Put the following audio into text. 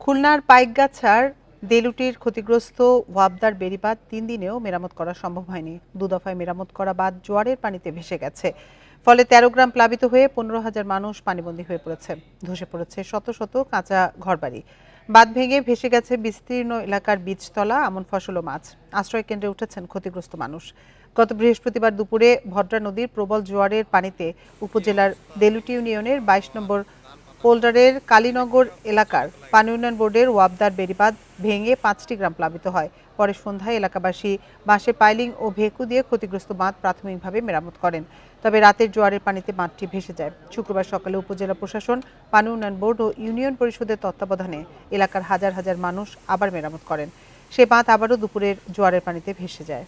খুলনার পাইকগাছার দেলুটির ক্ষতিগ্রস্ত ওয়াবদার বেড়িবাঁধ ৩ দিনেও মেরামত করা সম্ভব হয়নি। ২ দফায় মেরামত করা বাঁধ জোয়ারের পানিতে ভেসে গেছে। ফলে ১৩ গ্রাম প্লাবিত হয়ে ১৫,০০০ মানুষ পানিবন্দী হয়ে পড়েছে। ধসে পড়েছে শত শত কাঁচা ঘরবাড়ি। বাঁধ ভেঙে ভেসে গেছে বিস্তীর্ণ এলাকার বীজতলা, আমন ফসল ও মাছ। আশ্রয় কেন্দ্রে উঠেছেন ক্ষতিগ্রস্ত মানুষ। গত বৃহস্পতিবার দুপুরে ভদ্রা নদীর প্রবল জোয়ারের পানিতে উপজেলার দেলুটি ইউনিয়নের ২২ নম্বর পোল্ডারের কালীনগর এলাকার পানি উন্নয়ন বোর্ডের ওয়াবদার বেড়িবাঁধ ভেঙে ৫টি গ্রাম প্লাবিত হয়। পরে সন্ধ্যায় এলাকাবাসী বাঁশে পাইলিং ও ভেকু দিয়ে ক্ষতিগ্রস্ত বাঁধ প্রাথমিকভাবে মেরামত করেন। তবে রাতের জোয়ারের পানিতে বাঁধটি ভেসে যায়। শুক্রবার সকালে উপজেলা প্রশাসন, পানি উন্নয়ন বোর্ড ও ইউনিয়ন পরিষদের তত্ত্বাবধানে এলাকার হাজার হাজার মানুষ আবার মেরামত করেন। সে বাঁধ আবারও দুপুরের জোয়ারের পানিতে ভেসে যায়।